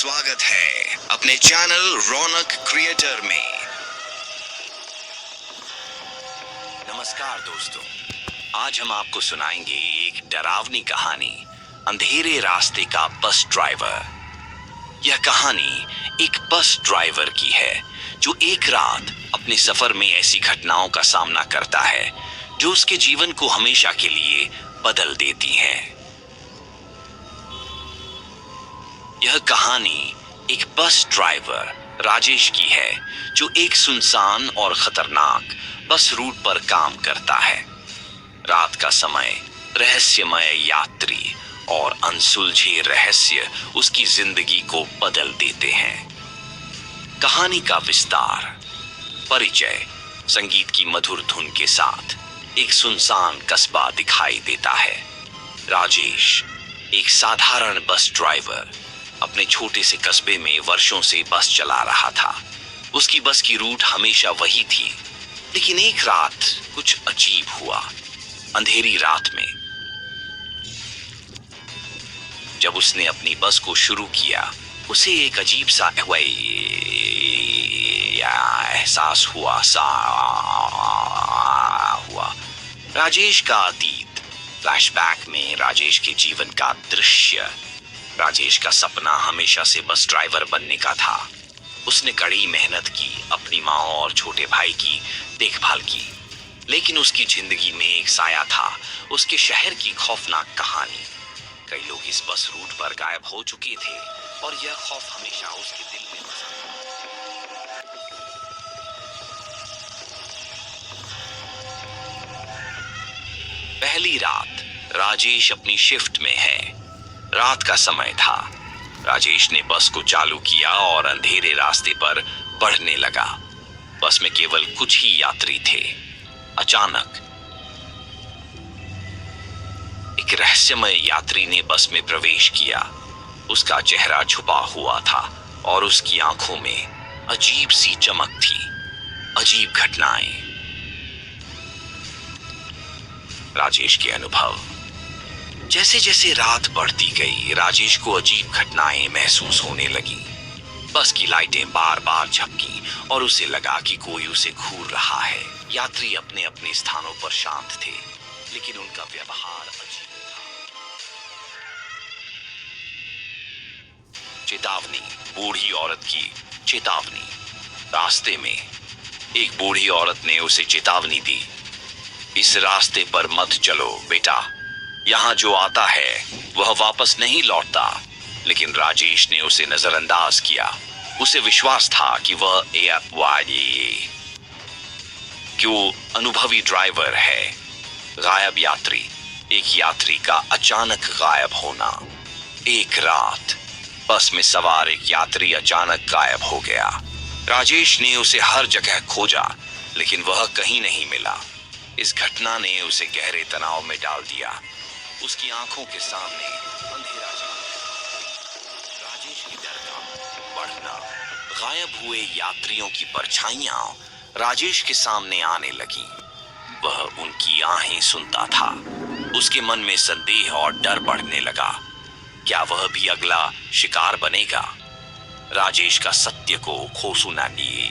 स्वागत है अपने चैनल रौनक क्रिएटर में। नमस्कार दोस्तों, आज हम आपको सुनाएंगे एक डरावनी कहानी, अंधेरे रास्ते का बस ड्राइवर। यह कहानी एक बस ड्राइवर की है जो एक रात अपने सफर में ऐसी घटनाओं का सामना करता है जो उसके जीवन को हमेशा के लिए बदल देती हैं। यह कहानी एक बस ड्राइवर राजेश की है जो एक सुनसान और खतरनाक बस रूट पर काम करता है। रात का समय, रहस्यमय यात्री और अनसुलझे रहस्य उसकी जिंदगी को बदल देते हैं। कहानी का विस्तार। परिचय। संगीत की मधुर धुन के साथ एक सुनसान कस्बा दिखाई देता है। राजेश एक साधारण बस ड्राइवर अपने छोटे से कस्बे में वर्षों से बस चला रहा था। उसकी बस की रूट हमेशा वही थी, लेकिन एक रात कुछ अजीब हुआ। अंधेरी रात में जब उसने अपनी बस को शुरू किया, उसे एक अजीब सा एहसास हुआ। राजेश का अतीत। फ्लैशबैक में राजेश के जीवन का दृश्य। राजेश का सपना हमेशा से बस ड्राइवर बनने का था। उसने कड़ी मेहनत की, अपनी माँ और छोटे भाई की देखभाल की, लेकिन उसकी जिंदगी में एक साया था, उसके शहर की खौफनाक कहानी। कई लोग इस बस रूट पर गायब हो चुके थे और यह खौफ हमेशा उसके दिल में बसा। पहली रात राजेश अपनी शिफ्ट में है। रात का समय था। राजेश ने बस को चालू किया और अंधेरे रास्ते पर बढ़ने लगा। बस में केवल कुछ ही यात्री थे। अचानक एक रहस्यमय यात्री ने बस में प्रवेश किया। उसका चेहरा छुपा हुआ था और उसकी आंखों में अजीब सी चमक थी। अजीब घटनाएं। राजेश के अनुभव। जैसे जैसे रात बढ़ती गई, राजेश को अजीब घटनाएं महसूस होने लगी। बस की लाइटें बार बार झपकी और उसे लगा कि कोई उसे घूर रहा है। यात्री अपने अपने स्थानों पर शांत थे, लेकिन उनका व्यवहार अजीब था। चेतावनी। बूढ़ी औरत की चेतावनी। रास्ते में एक बूढ़ी औरत ने उसे चेतावनी दी, इस रास्ते पर मत चलो बेटा, यहां जो आता है वह वापस नहीं लौटता। लेकिन राजेश ने उसे नजरअंदाज किया। उसे विश्वास था कि वह क्यों अनुभवी ड्राइवर है। गायब यात्री। एक यात्री का अचानक गायब होना। एक रात बस में सवार एक यात्री अचानक गायब हो गया। राजेश ने उसे हर जगह खोजा, लेकिन वह कहीं नहीं मिला। इस घटना ने उसे गहरे तनाव में डाल दिया। उसकी आंखों के सामने अंधेरा छा गया। राजेश की डर का बढ़ना। गायब हुए यात्रियों की परछाइयां राजेश के सामने आने लगी। वह उनकी आहें सुनता था। उसके मन में संदेह और डर बढ़ने लगा। क्या वह भी अगला शिकार बनेगा? राजेश का सत्य को खोसू न लिए।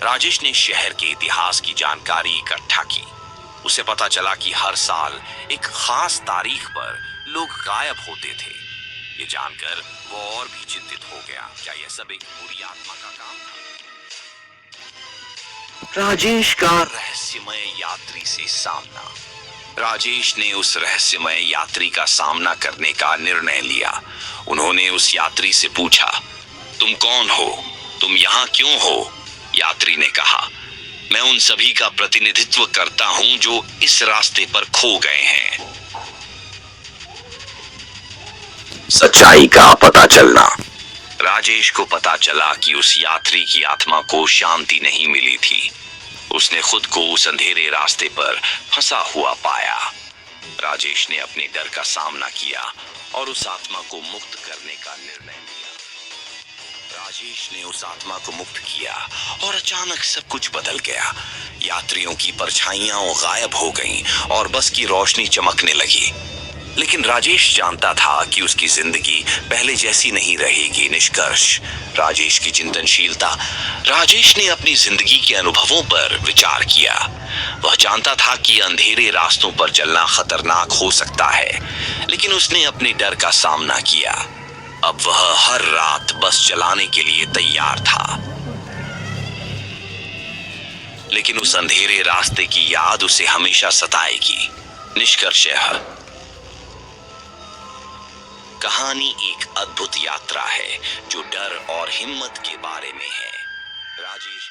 राजेश ने शहर के इतिहास की जानकारी इकट्ठा की। उसे पता चला कि हर साल एक खास तारीख पर लोग गायब होते थे। ये जानकर वो और भी चिंतित हो गया। क्या यह सब एक बुरी आत्मा का काम था? राजेश का रहस्यमय यात्री से सामना। राजेश ने उस रहस्यमय यात्री का सामना करने का निर्णय लिया। उन्होंने उस यात्री से पूछा, तुम कौन हो? तुम यहाँ क्यों हो? यात्री ने कहा, मैं उन सभी का प्रतिनिधित्व करता हूं जो इस रास्ते पर खो गए हैं। सच्चाई का पता चलना। राजेश को पता चला कि उस यात्री की आत्मा को शांति नहीं मिली थी। उसने खुद को उस अंधेरे रास्ते पर फंसा हुआ पाया। राजेश ने अपने डर का सामना किया और उस आत्मा को मुक्त करने का निर्णय लिया। राजेश ने उस आत्मा को मुक्त किया और अचानक सब कुछ बदल गया। यात्रियों की परछाइयां गायब हो गईं और बस की रोशनी चमकने लगी। लेकिन राजेश जानता था कि उसकी जिंदगी पहले जैसी नहीं रहेगी। निष्कर्ष, राजेश की चिंतनशीलता। राजेश ने अपनी जिंदगी के अनुभवों पर विचार किया। वह जानता था कि अंधेरे रास्तों पर चलना खतरनाक हो सकता है, लेकिन उसने अपने डर का सामना किया। अब वह हर रात बस चलाने के लिए तैयार था, लेकिन उस अंधेरे रास्ते की याद उसे हमेशा सताएगी। निष्कर्ष, कहानी एक अद्भुत यात्रा है जो डर और हिम्मत के बारे में है। राजेश